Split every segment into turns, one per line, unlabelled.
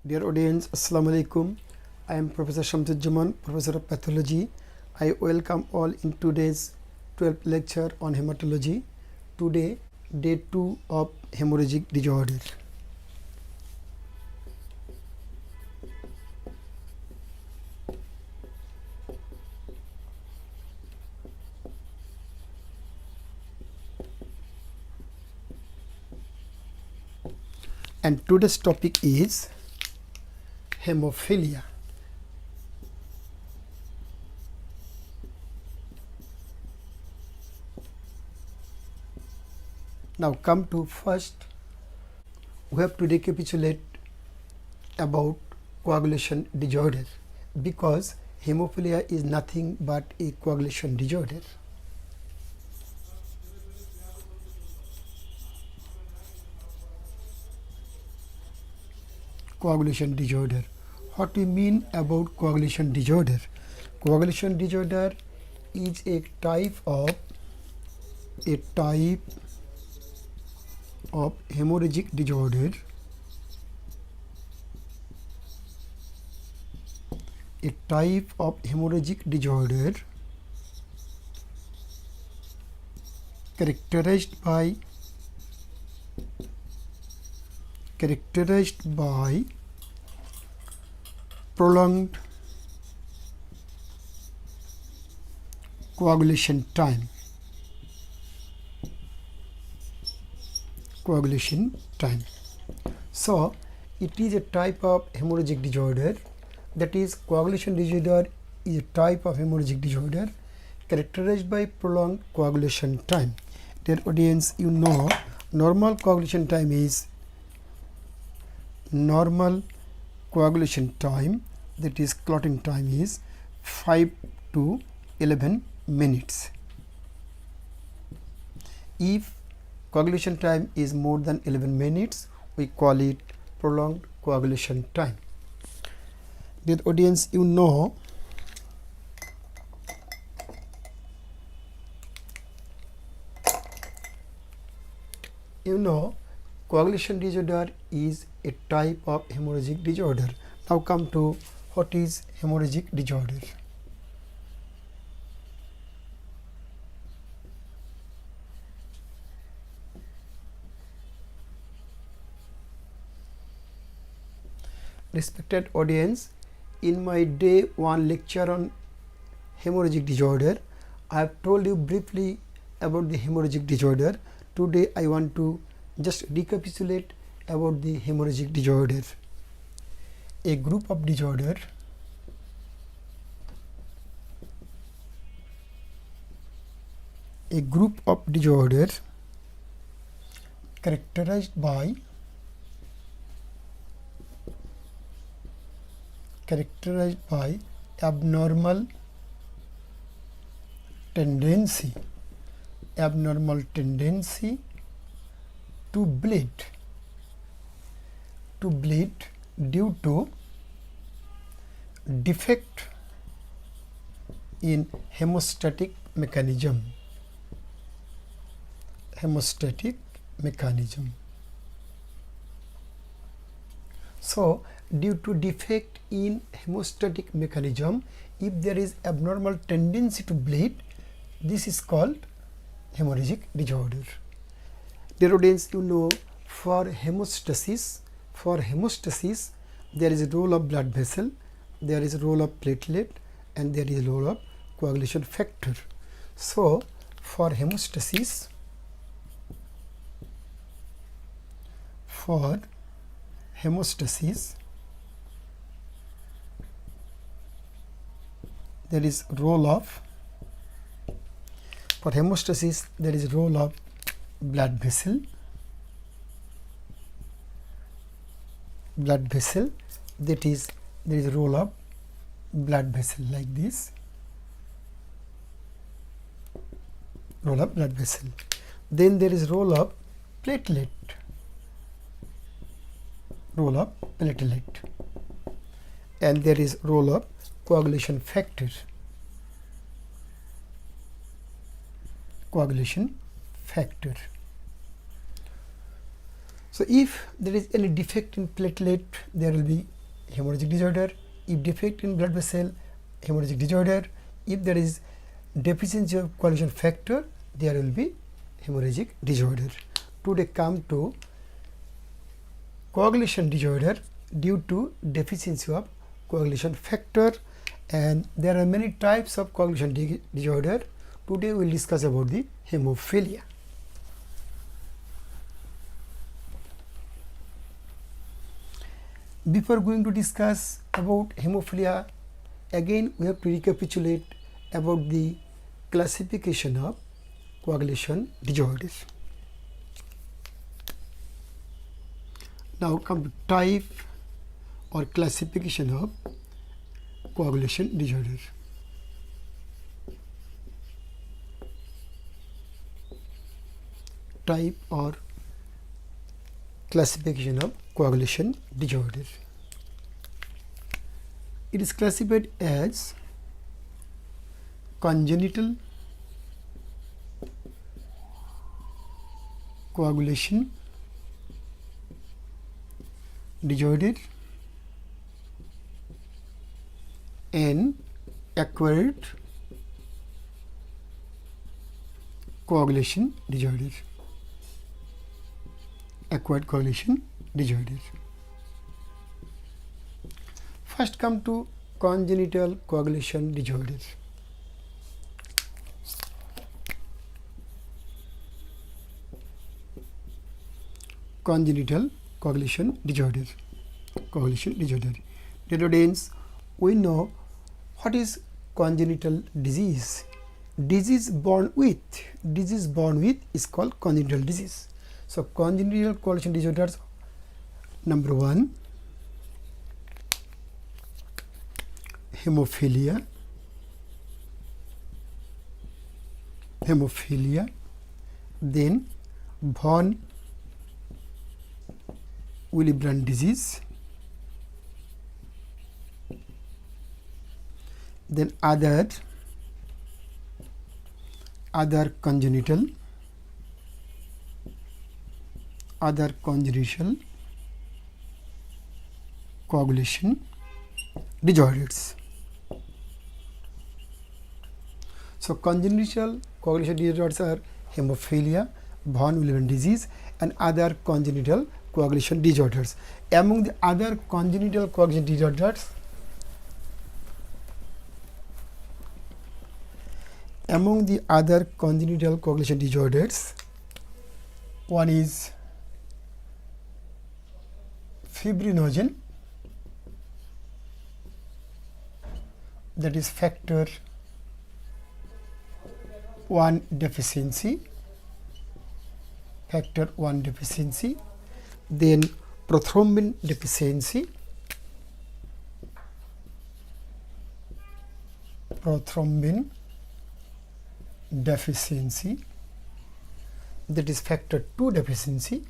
Dear audience, Assalamu alaikum. I am Professor Shamsudjaman, Professor of Pathology. I welcome all in today's 12th lecture on hematology. Today, day 2 of hemorrhagic disorder. And today's topic is hemophilia. Now come to first, we have to recapitulate about coagulation disorder, because hemophilia is nothing but a coagulation disorder. Coagulation disorder. What we mean about coagulation disorder? Coagulation disorder is a type of hemorrhagic disorder, characterized by prolonged coagulation time. So it is a type of hemorrhagic disorder, that is, coagulation disorder is a type of hemorrhagic disorder characterized by prolonged coagulation time. Dear audience, you know normal coagulation time, that is clotting time, is 5 to 11 minutes. If coagulation time is more than 11 minutes, we call it prolonged coagulation time. Dear audience, you know coagulation disorder is a type of hemorrhagic disorder. Now come to what is hemorrhagic disorder. Respected audience, in my day 1 lecture on hemorrhagic disorder, I have told you briefly about the hemorrhagic disorder. Today I want to just recapitulate about the hemorrhagic disorder. A group of disorder characterized by abnormal tendency to bleed due to defect in hemostatic mechanism. So due to defect in hemostatic mechanism, if there is abnormal tendency to bleed, this is called hemorrhagic disorder. Dear audience, you know for hemostasis there is a role of blood vessel, there is a role of platelet, and there is a role of coagulation factor. So for hemostasis there is role of blood vessel, that is, there is a role of blood vessel like this, then there is role of platelet, and there is role of coagulation factor. So if there is any defect in platelet, there will be hemorrhagic disorder. If defect in blood vessel, hemorrhagic disorder. If there is deficiency of coagulation factor, there will be hemorrhagic disorder. Today come to coagulation disorder due to deficiency of coagulation factor, and there are many types of coagulation disorder. Today we will discuss about the hemophilia. Before going to discuss about hemophilia, again we have to recapitulate about the classification of coagulation disorders. Now come to type or classification of coagulation disorder. Type or classification of coagulation disorder. It is classified as congenital coagulation disorder and acquired coagulation disorder. Acquired coagulation disorder. First come to congenital coagulation disorder. Congenital coagulation disorder. Coagulation disorder. Dear audience, we know what is congenital disease. Disease born with is called congenital disease. So congenital coagulation disorders, number 1, hemophilia. Then von Willebrand disease, then other congenital coagulation disorders. So congenital coagulation disorders are hemophilia, von Willebrand disease, and other congenital coagulation disorders. Among the other congenital coagulation disorders, one is fibrinogen, that is factor 1 deficiency, then prothrombin deficiency, that is factor 2 deficiency,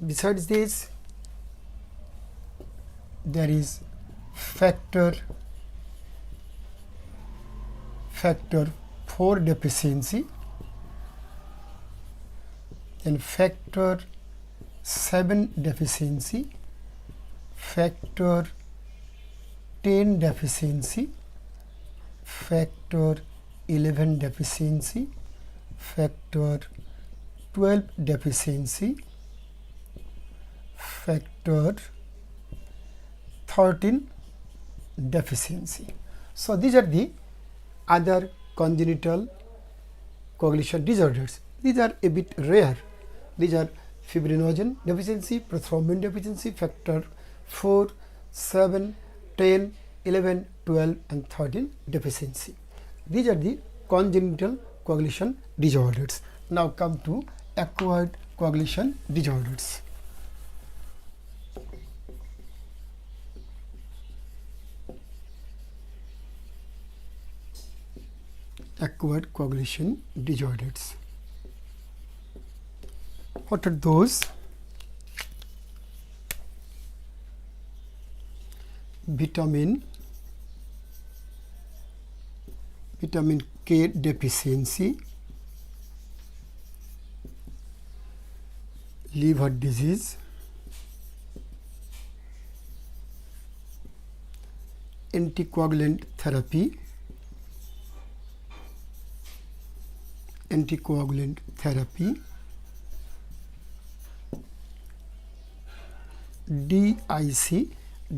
Besides this, there is factor 4 deficiency, then factor 7 deficiency, factor 10 deficiency, factor 11 deficiency, factor 12 deficiency, factor 13 deficiency. So these are the other congenital coagulation disorders. These are a bit rare. These are fibrinogen deficiency, prothrombin deficiency, factor 4, 7, 10, 11, 12 and 13 deficiency. These are the congenital coagulation disorders. Now come to acquired coagulation disorders. Acquired coagulation disorders. What are those? Vitamin K deficiency, liver disease, anticoagulant therapy, DIC,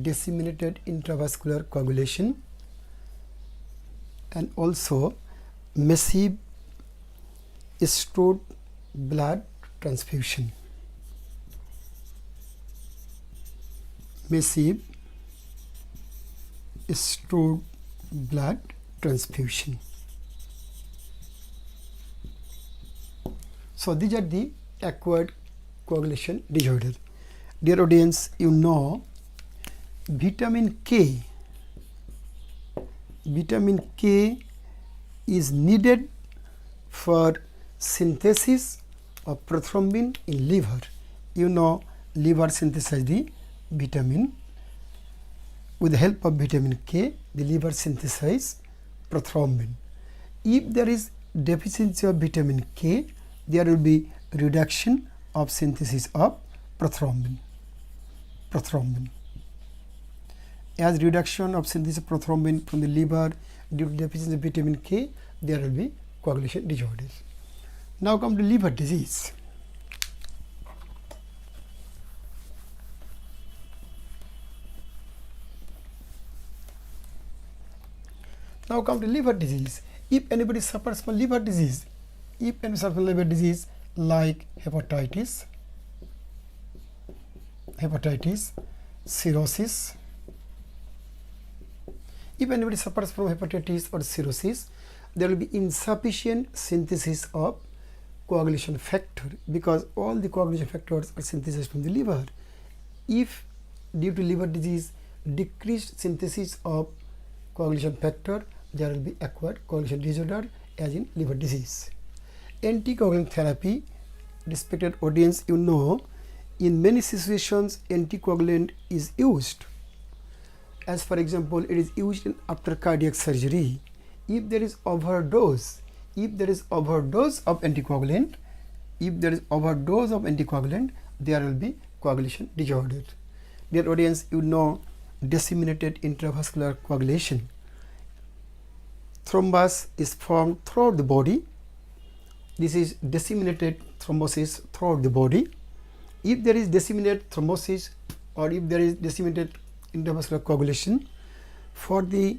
disseminated intravascular coagulation, and also massive stored blood transfusion. Massive stored blood transfusion. So these are the acquired coagulation disorder. Dear audience, you know vitamin K is needed for synthesis of prothrombin in liver. You know liver synthesizes the vitamin. With the help of vitamin K, the liver synthesizes prothrombin. If there is deficiency of vitamin K, there will be reduction of synthesis of prothrombin. As reduction of synthesis of prothrombin from the liver due to deficiency of vitamin K, there will be coagulation disorders. Now come to liver disease. Now come to liver disease. If anybody suffers from liver disease, like hepatitis, cirrhosis. If anybody suffers from hepatitis or cirrhosis, there will be insufficient synthesis of coagulation factor, because all the coagulation factors are synthesized from the liver. If due to liver disease decreased synthesis of coagulation factor, there will be acquired coagulation disorder as in liver disease. Anticoagulant therapy, respected audience, you know in many situations anticoagulant is used. As for example, it is used after cardiac surgery. If there is overdose of anticoagulant, there will be coagulation disorder. Dear audience, you know disseminated intravascular coagulation. Thrombus is formed throughout the body. This is disseminated thrombosis throughout the body. If there is disseminated thrombosis or if there is disseminated intravascular coagulation, for the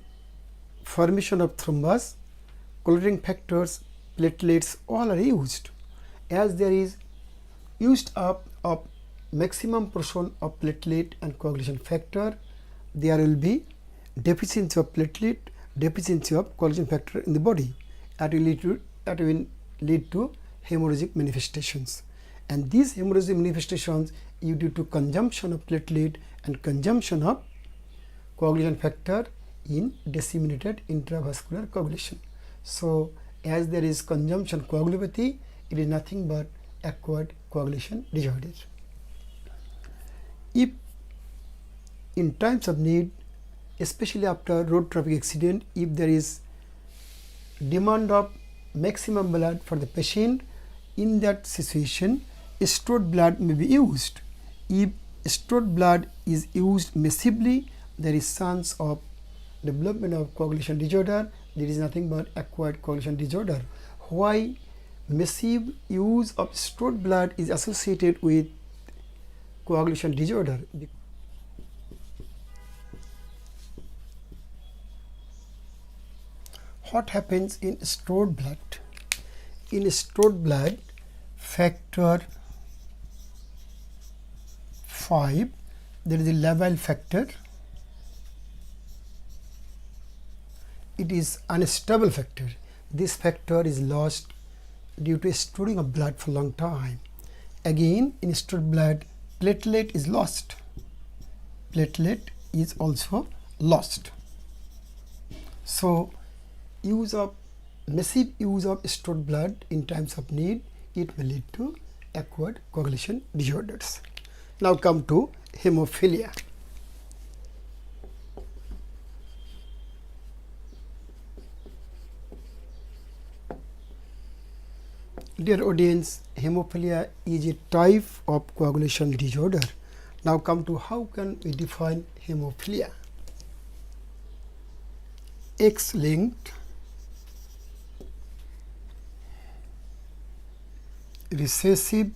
formation of thrombus, coloring factors, platelets, all are used. As there is used up of maximum portion of platelet and coagulation factor, there will be deficiency of platelet, deficiency of coagulation factor in the body. That will lead to hemorrhagic manifestations. And these hemorrhagic manifestations is due to consumption of platelet and consumption of coagulation factor in disseminated intravascular coagulation. So as there is consumption coagulopathy, it is nothing but acquired coagulation disorder. If in times of need, especially after road traffic accident, if there is demand of maximum blood for the patient, in that situation stored blood may be used. If stored blood is used massively, there is chance of development of coagulation disorder. There is nothing but acquired coagulation disorder. Why massive use of stored blood is associated with coagulation disorder? What happens in stored blood? In stored blood, factor 5, there is a labile factor. It is unstable factor. This factor is lost due to storing of blood for a long time. Again, in stored blood, platelet is lost. Platelet is also lost. So massive use of stored blood in times of need, it may lead to acquired coagulation disorders. Now come to hemophilia. Dear audience, hemophilia is a type of coagulation disorder. Now come to how can we define hemophilia. X-linked recessive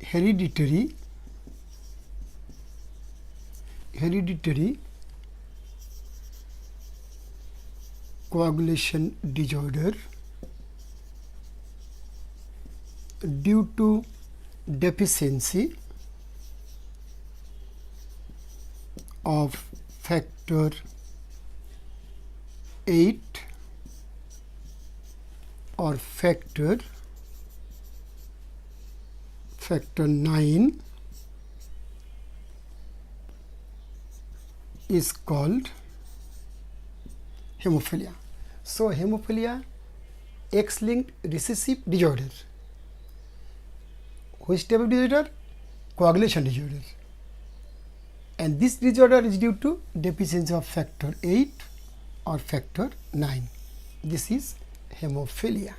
hereditary coagulation disorder due to deficiency of factor 8 or factor 9 is called hemophilia. So hemophilia, X-linked recessive disorder. Which type of disorder? Coagulation disorder. And this disorder is due to deficiency of factor 8 or factor 9. This is hemophilia.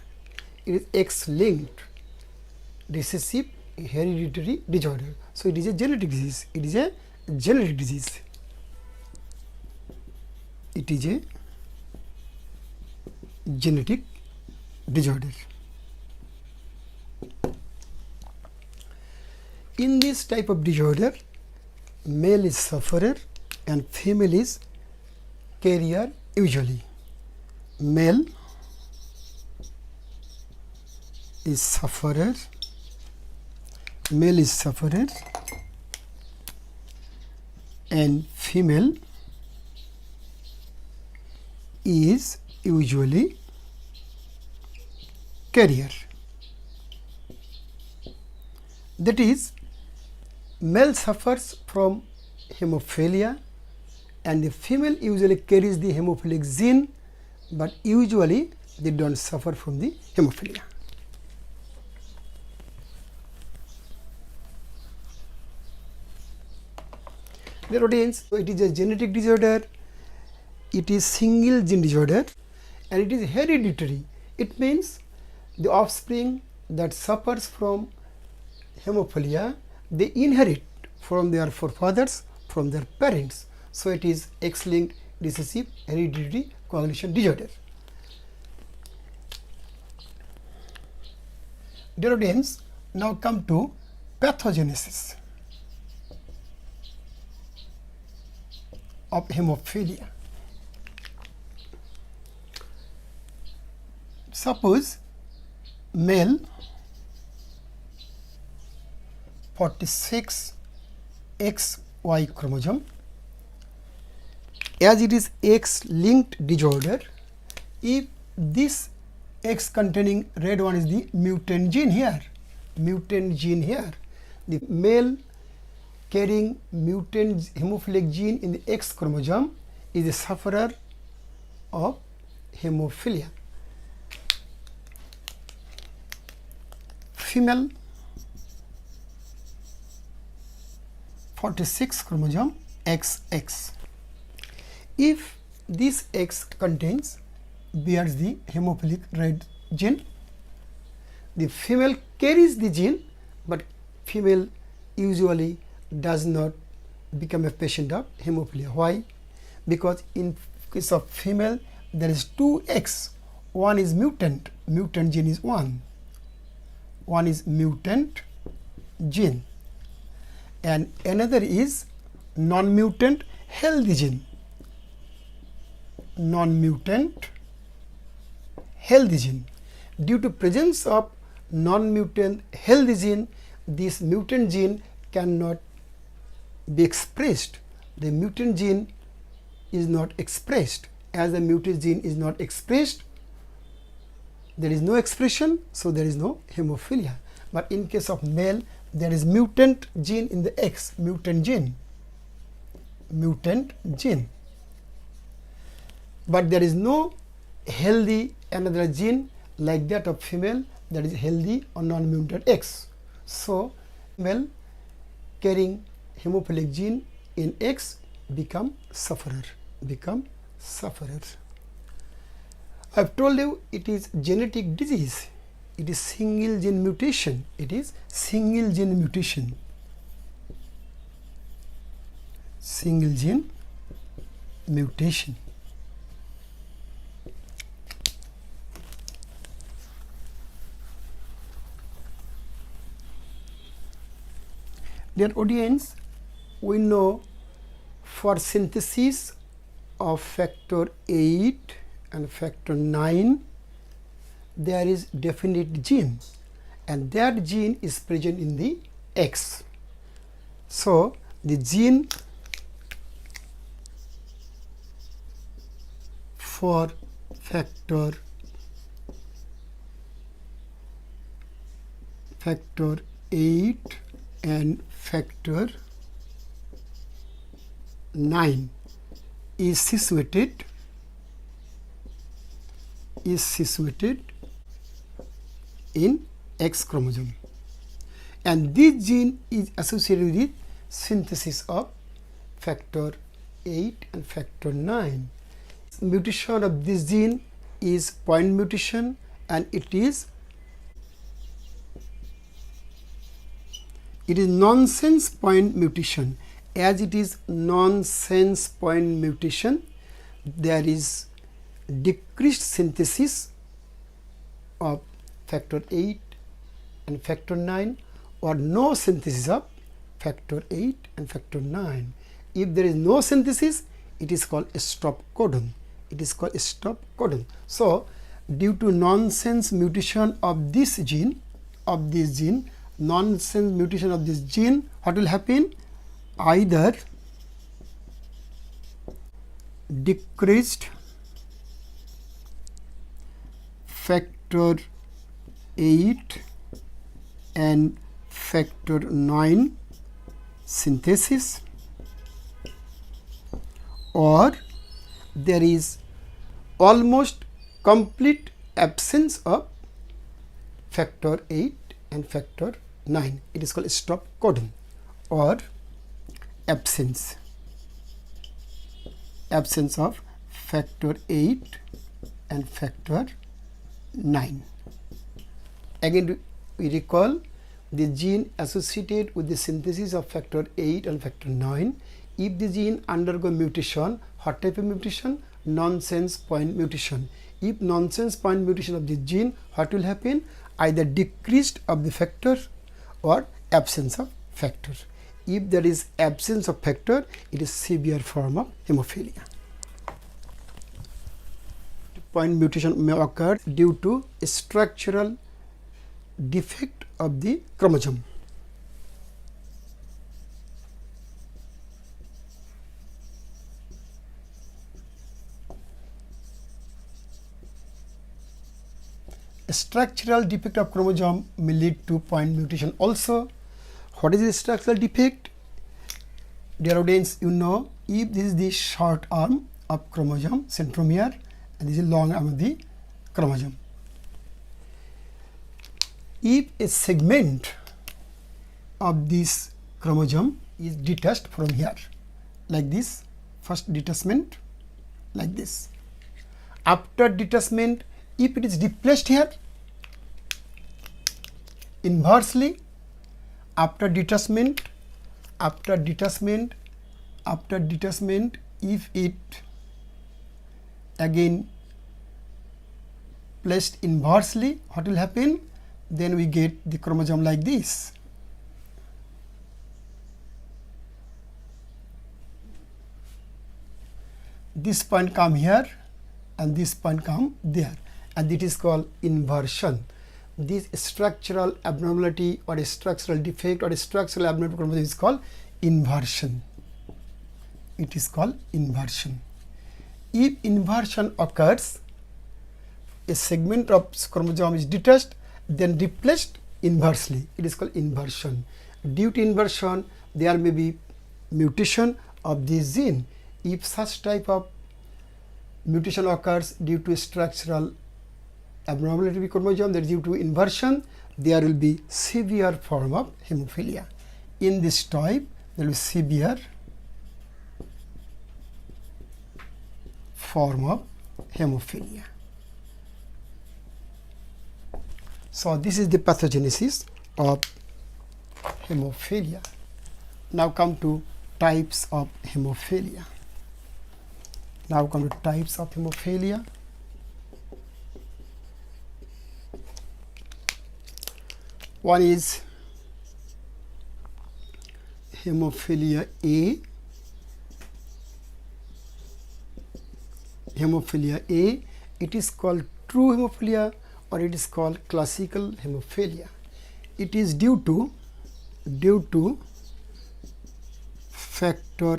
It is X-linked recessive hereditary disorder. So it is a genetic disease. It is a genetic disease. It is a genetic disorder. In this type of disorder, male is sufferer and female is carrier usually. Male is sufferer, and female is usually carrier. That is, male suffers from hemophilia and the female usually carries the hemophilic gene, but usually they don't suffer from the hemophilia. Dear audience, so it is a genetic disorder, it is single gene disorder, and it is hereditary. It means the offspring that suffers from hemophilia, they inherit from their forefathers, from their parents. So it is X-linked recessive hereditary coagulation disorder. Dear audience, now come to pathogenesis of hemophilia. Suppose male 46 XY chromosome, as it is X-linked disorder, if this X containing red one is the mutant gene here, the male carrying mutant hemophilic gene in the X chromosome is a sufferer of hemophilia. Female 46 chromosome XX. If this X bears the hemophilic red gene, the female carries the gene, but female usually does not become a patient of hemophilia. Why? Because in case of female there is two X. One is mutant gene is one is mutant gene, and another is non-mutant healthy gene. Due to presence of non-mutant healthy gene, this mutant gene cannot be expressed. The mutant gene is not expressed. As the mutant gene is not expressed, there is no expression, so there is no hemophilia. But in case of male, there is mutant gene in the X, mutant gene, but there is no healthy another gene like that of female, that is healthy or non-mutant X. So male carrying hemophilic gene in X become sufferer. I've told you it is genetic disease. It is single gene mutation. It is single gene mutation. Single gene mutation. Dear audience, we know for synthesis of factor 8 and factor 9 there is definite gene, and that gene is present in the X. So the gene for factor 8 and factor 9 is situated in X chromosome, and this gene is associated with synthesis of factor 8 and factor 9. Mutation of this gene is point mutation, and it is nonsense point mutation. As it is nonsense point mutation, there is decreased synthesis of factor 8 and factor 9, or no synthesis of factor 8 and factor 9. If there is no synthesis, it is called a stop codon. It is called a stop codon. So due to nonsense mutation of this gene, nonsense mutation of this gene, what will happen? Either decreased factor 8 and factor 9 synthesis, or there is almost complete absence of factor 8 and factor 9. It is called stop codon, or absence of factor 8 and factor 9. Again, we recall the gene associated with the synthesis of factor 8 and factor 9. If the gene undergo mutation, what type of mutation? Nonsense point mutation. If nonsense point mutation of the gene, what will happen? Either decreased of the factor or absence of factor. If there is absence of factor, it is severe form of hemophilia. Point mutation may occur due to a structural defect of the chromosome. A structural defect of chromosome may lead to point mutation also. What is the structural defect? Dear audience, you know, if this is the short arm of chromosome, centromere, and this is long arm of the chromosome. If a segment of this chromosome is detached from here, like this, first detachment, like this. After detachment, if it is displaced here, inversely, after detachment, if it again placed inversely, what will happen? Then we get the chromosome like this. This point come here and this point come there, and it is called inversion. This structural abnormality or a structural defect or a structural abnormal chromosome is called inversion. It is called inversion. If inversion occurs, a segment of chromosome is detached, then replaced inversely. It is called inversion. Due to inversion, there may be mutation of this gene. If such type of mutation occurs due to structural abnormality of the chromosome, that is due to inversion, there will be severe form of hemophilia. In this type, there will be severe form of hemophilia. So this is the pathogenesis of hemophilia. Now come to types of hemophilia. One is hemophilia A. It is called true hemophilia or it is called classical hemophilia. It is due to factor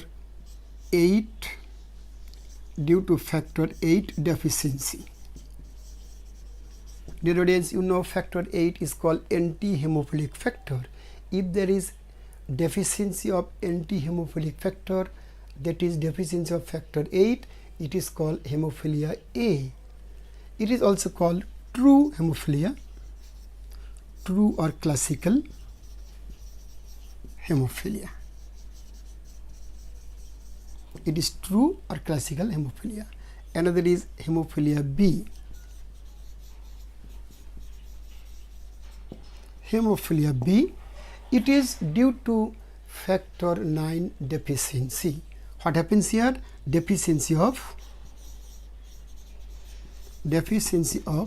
8 deficiency. Dear audience, you know factor 8 is called anti-hemophilic factor. If there is deficiency of anti-hemophilic factor, that is deficiency of factor 8, it is called hemophilia A. It is also called true hemophilia, true or classical hemophilia. It is true or classical hemophilia. Another is hemophilia B. Hemophilia B, it is due to factor 9 deficiency. What happens here? Deficiency of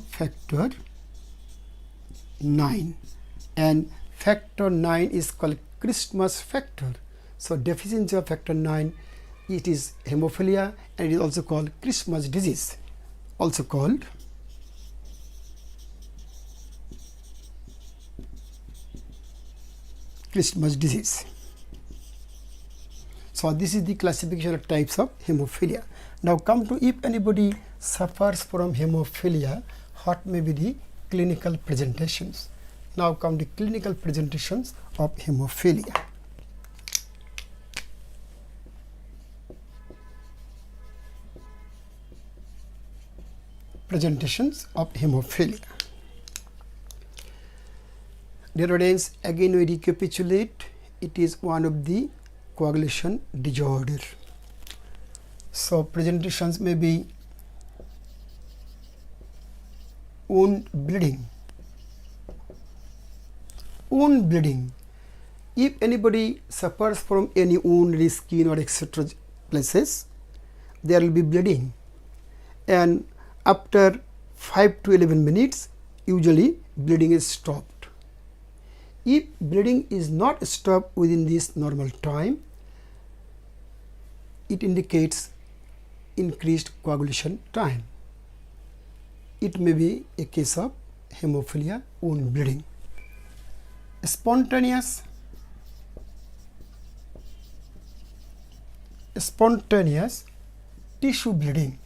factor 9, and factor 9 is called Christmas factor. So deficiency of factor 9, it is hemophilia, and it is also called Christmas disease, also called Christmas disease. So this is the classification of types of hemophilia. Now come to, if anybody suffers from hemophilia, what may be the clinical presentations. Now come the clinical presentations of hemophilia. Presentations of hemophilia. Dear audience, again we recapitulate. It is one of the coagulation disorder. So presentations may be wound bleeding. If anybody suffers from any wound in his skin or etc. places, there will be bleeding, and after 5 to 11 minutes, usually bleeding is stopped. If bleeding is not stopped within this normal time, it indicates increased coagulation time. It may be a case of hemophilia wound bleeding. Spontaneous tissue bleeding.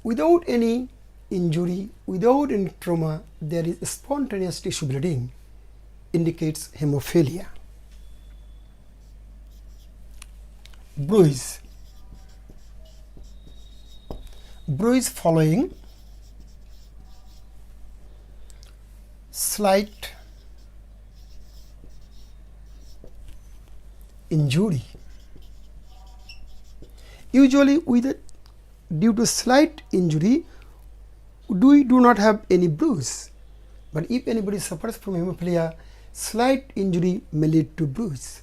Without any injury, without any trauma, there is spontaneous tissue bleeding, indicates hemophilia. Bruise following slight injury. Usually due to slight injury, we do not have any bruise, but if anybody suffers from hemophilia, slight injury may lead to bruise.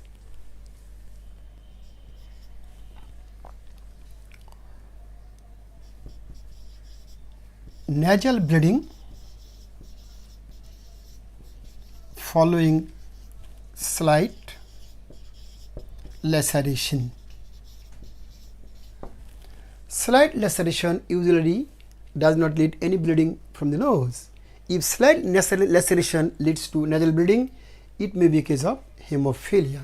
Nasal bleeding following slight laceration. Slight laceration usually does not lead any bleeding from the nose. If slight laceration leads to nasal bleeding, it may be a case of hemophilia.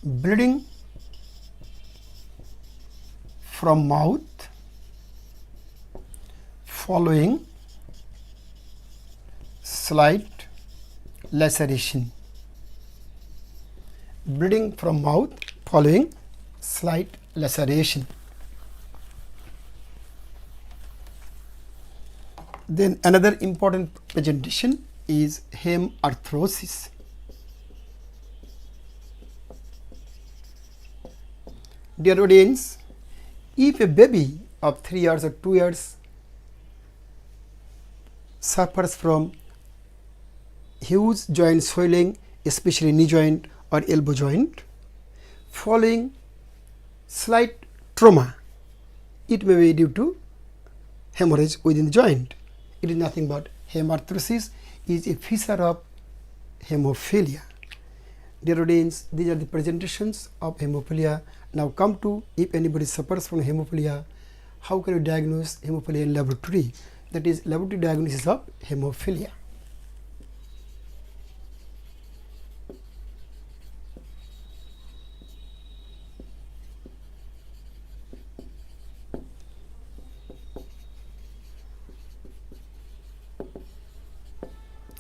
Bleeding from mouth following slight laceration. Bleeding from mouth following slight laceration. Then another important presentation is hemarthrosis. Dear audience, If a baby of 3 years or 2 years suffers from huge joint swelling, especially knee joint or elbow joint, following slight trauma, it may be due to hemorrhage within the joint. It is nothing but hemarthrosis is a feature of hemophilia. Dear audience, these are the presentations of hemophilia. Now come to, if anybody suffers from hemophilia, how can you diagnose hemophilia in laboratory? That is laboratory diagnosis of hemophilia.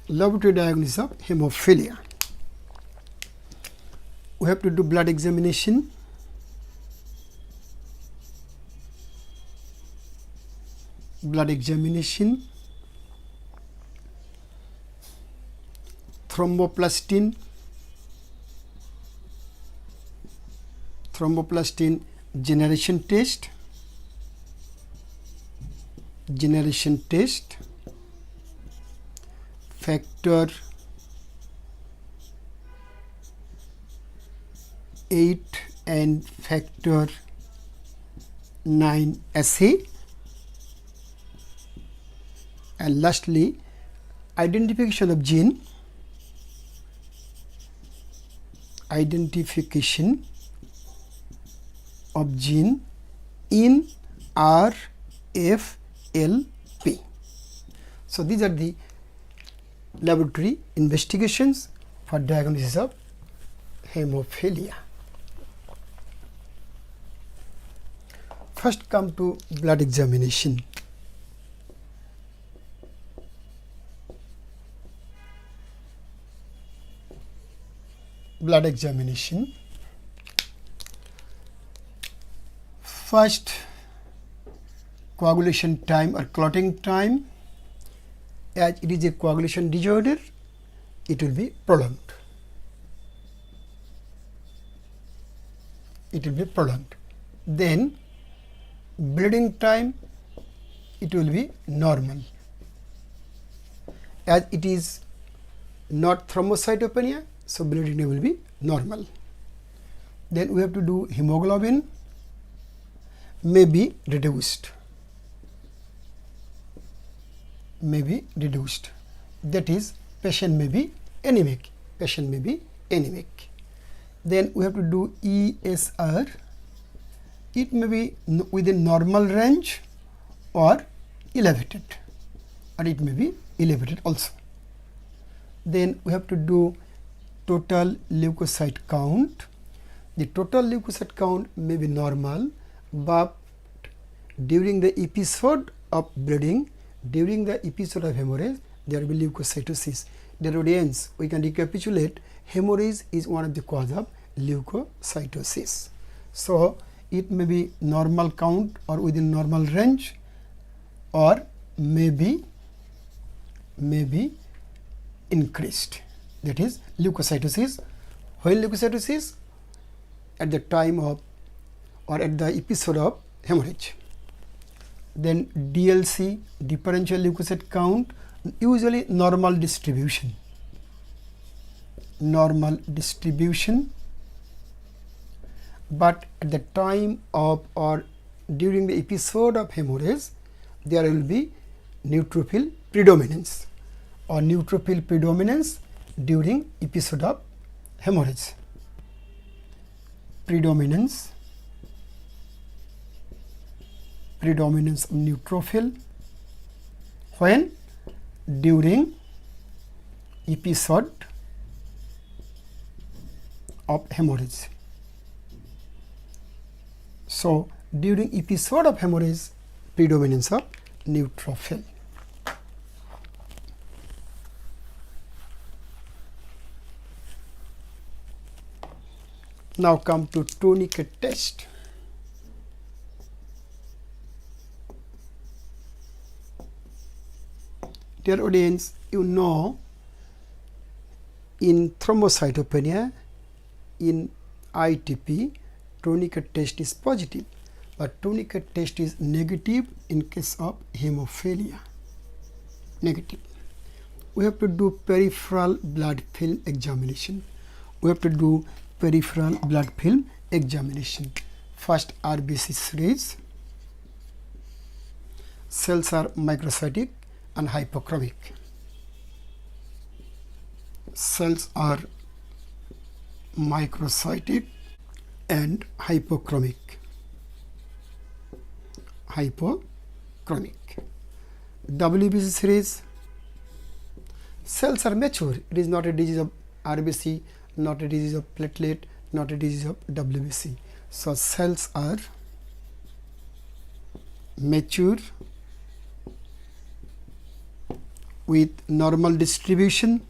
Laboratory diagnosis of hemophilia. We have to do blood examination. Blood examination, thromboplastin generation test, factor 8 and factor 9 assay, and lastly identification of gene, in RFLP. So these are the laboratory investigations for diagnosis of hemophilia. First come to blood examination. Blood examination. First, coagulation time or clotting time. As it is a coagulation disorder, it will be prolonged. Then bleeding time, it will be normal. As it is not thrombocytopenia, so bleeding will be normal. Then we have to do hemoglobin may be reduced. That is, patient may be anemic. Then we have to do ESR. It may be within normal range or elevated, also. Then we have to do total leukocyte count. The total leukocyte count may be normal, but during the episode of bleeding, during the episode of hemorrhage, there will be leukocytosis. Dear audience, we can recapitulate. Hemorrhage is one of the cause of leukocytosis. So it may be normal count or within normal range, or may be increased. That is leukocytosis. When leukocytosis? At the time of or at the episode of hemorrhage. Then DLC, differential leukocyte count, usually normal distribution. But at the time of or during the episode of hemorrhage, there will be neutrophil predominance during episode of hemorrhage. Predominance of neutrophil when during episode of hemorrhage. So during episode of hemorrhage, predominance of neutrophil. Now come to tourniquet test. Dear audience, you know, in thrombocytopenia, in ITP, tourniquet test is positive. but tourniquet test is negative in case of hemophilia. Negative. We have to do peripheral blood film examination. First, RBC series. Cells are microcytic and hypochromic. Cells are microcytic and hypochromic. WBC series. Cells are mature. It is not a disease of RBC, not a disease of platelet, not a disease of WBC. So cells are mature with normal distribution,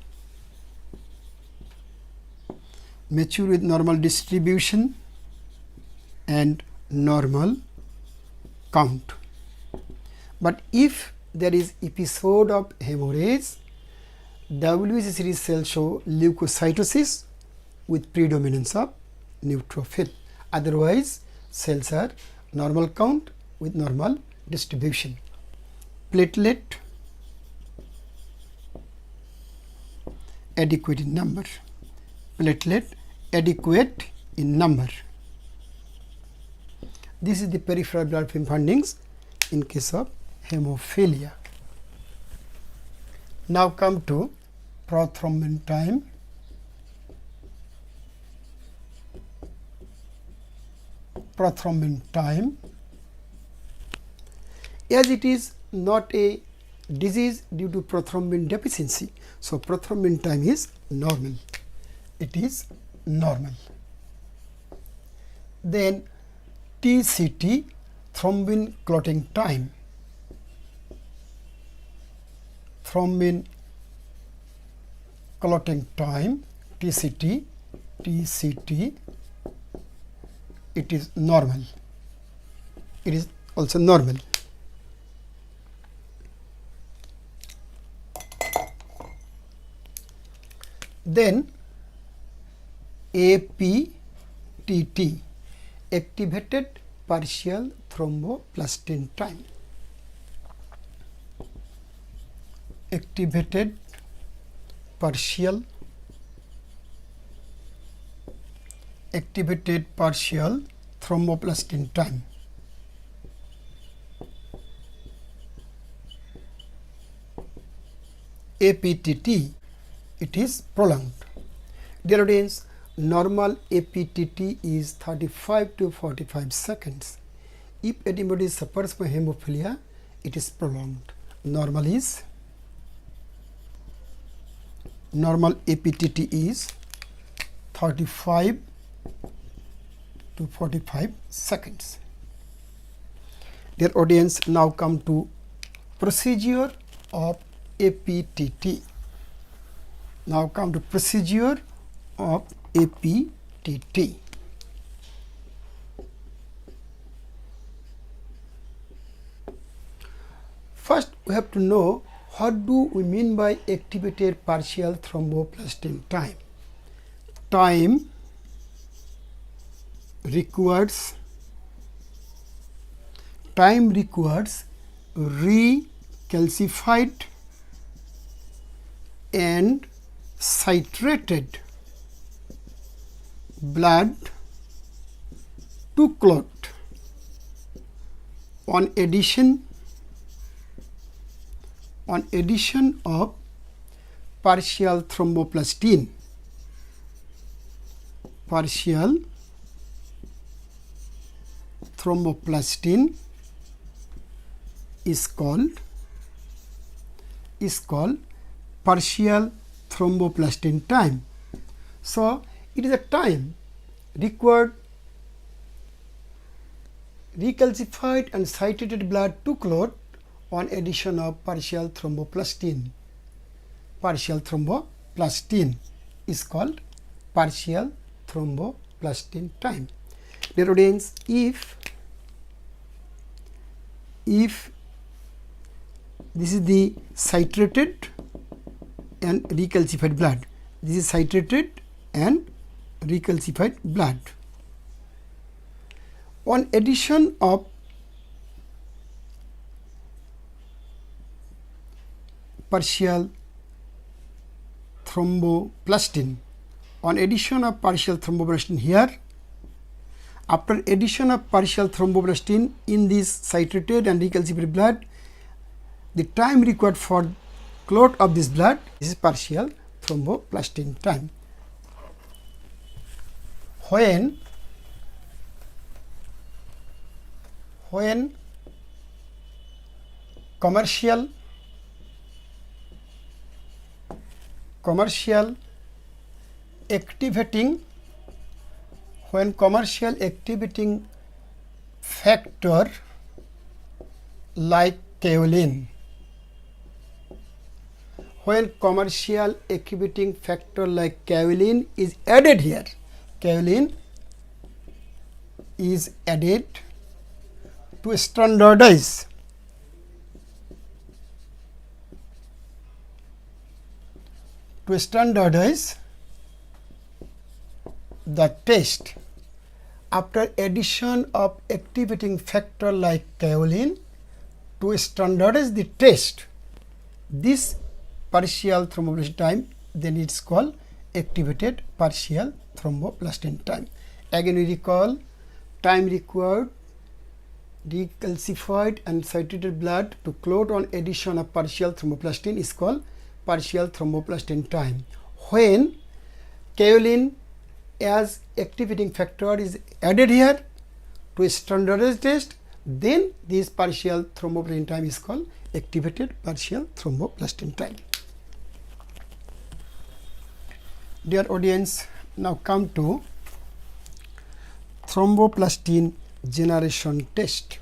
and normal count. But if there is episode of hemorrhage, WBC series cells show leukocytosis with predominance of neutrophil. Otherwise, cells are normal count with normal distribution. Platelet adequate in number. This is the peripheral blood film findings in case of hemophilia. Now come to prothrombin time. As it is not a disease due to prothrombin deficiency, so prothrombin time is normal. It is normal. Then TCT, thrombin clotting time. TCT, it is normal. It is also normal. Then APTT, activated partial thromboplastin time. Activated partial thromboplastin time. APTT, it is prolonged. Dear audience, normal APTT is 35 to 45 seconds. If anybody suffers from hemophilia, it is prolonged. Normal APTT is 35 to 45 seconds. Dear audience, now come to procedure of APTT. First, we have to know what do we mean by activated partial thromboplastin time. Time requires recalcified and citrated blood to clot on addition of partial thromboplastin. Partial thromboplastin is called partial thromboplastin time. So it is a time required recalcified and citrated blood to clot on addition of partial thromboplastin. Partial thromboplastin is called partial thromboplastin time. Dear audience, if this is the citrated and recalcified blood, this is citrated and recalcified blood. On addition of partial thromboplastin, here, after addition of partial thromboplastin in this citrated and recalcified blood, the time required for clot of this blood, this is partial thromboplastin time. When commercial activating factor like kaolin, is added here, kaolin is added to standardize the test. After addition of activating factor like kaolin to standardize the test, this partial thromboplastin time, then it's called activated partial thromboplastin time. Again we recall, time required recalcified and citrated blood to clot on addition of partial thromboplastin is called partial thromboplastin time. When kaolin as activating factor is added here to a standardized test, then this partial thromboplastin time is called activated partial thromboplastin time. Dear audience, now come to thromboplastin generation test.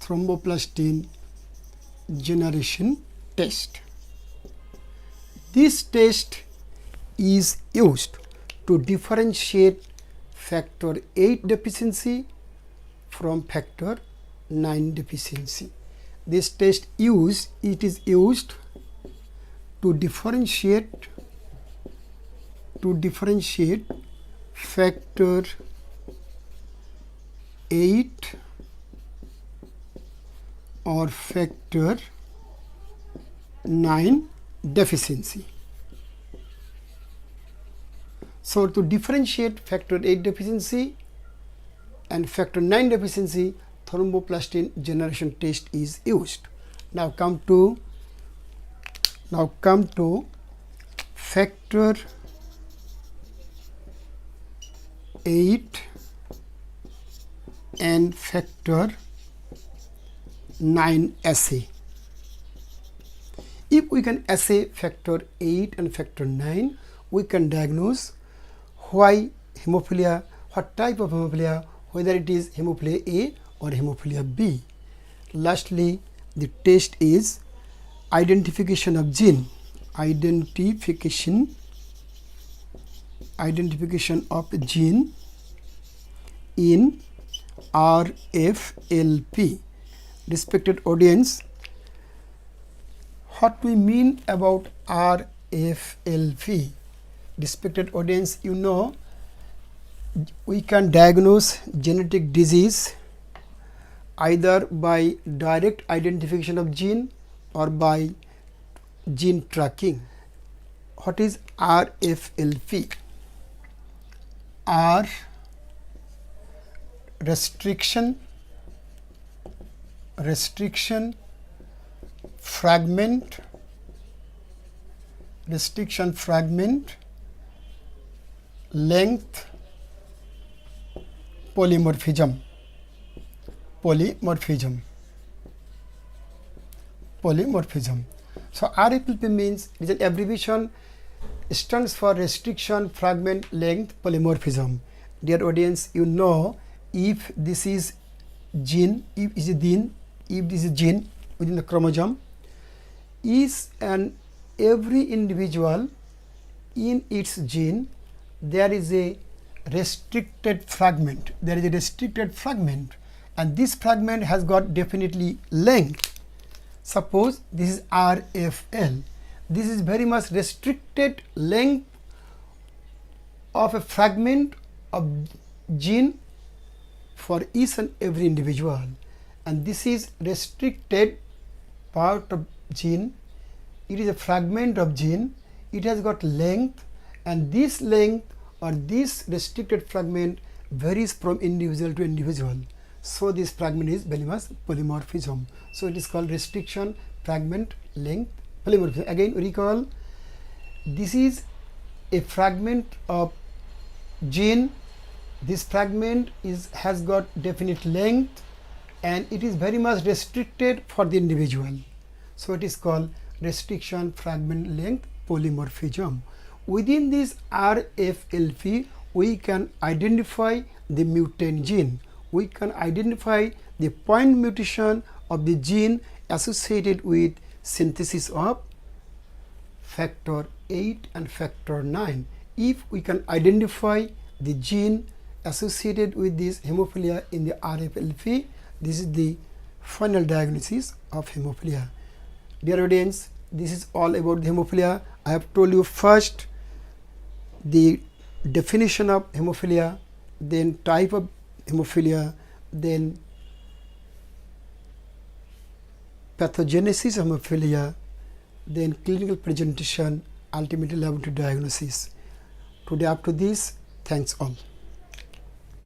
Thromboplastin generation test. This test is used to differentiate factor 8 deficiency from factor 9 deficiency. This test is used to differentiate factor 8 or factor 9 deficiency. So to differentiate factor 8 deficiency and factor 9 deficiency, thromboplastin generation test is used. Now come to factor 8 and factor 9 assay. If we can assay factor 8 and factor 9, we can diagnose why hemophilia, what type of hemophilia, whether it is hemophilia A or hemophilia B. Lastly, the test is identification of gene, identification of gene in RFLP. Respected audience, what we mean about RFLP? Respected audience, you know, we can diagnose genetic disease either by direct identification of gene or by gene tracking. What is RFLP? R restriction fragment length polymorphism. So RFLP means, is an abbreviation, stands for restriction fragment length polymorphism. Dear audience, you know, if this is gene, if this is gene within the chromosome, every individual in its gene there is a restricted fragment. And this fragment has got definitely length. Suppose this is RFL. This is very much restricted length of a fragment of gene for each and every individual, and this is restricted part of gene. It is a fragment of gene. It has got length, and this length or this restricted fragment varies from individual to individual. So this fragment is very much polymorphism. So it is called restriction, fragment, length, polymorphism. Again recall, this is a fragment of gene. This fragment has got definite length, and it is very much restricted for the individual. So it is called restriction, fragment, length, polymorphism. Within this RFLP, we can identify the mutant gene. We can identify the point mutation of the gene associated with synthesis of factor 8 and factor 9. If we can identify the gene associated with this hemophilia in the RFLP, this is the final diagnosis of hemophilia. Dear audience, this is all about the hemophilia. I have told you first the definition of hemophilia, then type of hemophilia, then pathogenesis of hemophilia, then clinical presentation, ultimately laboratory diagnosis. Today up to this, thanks all.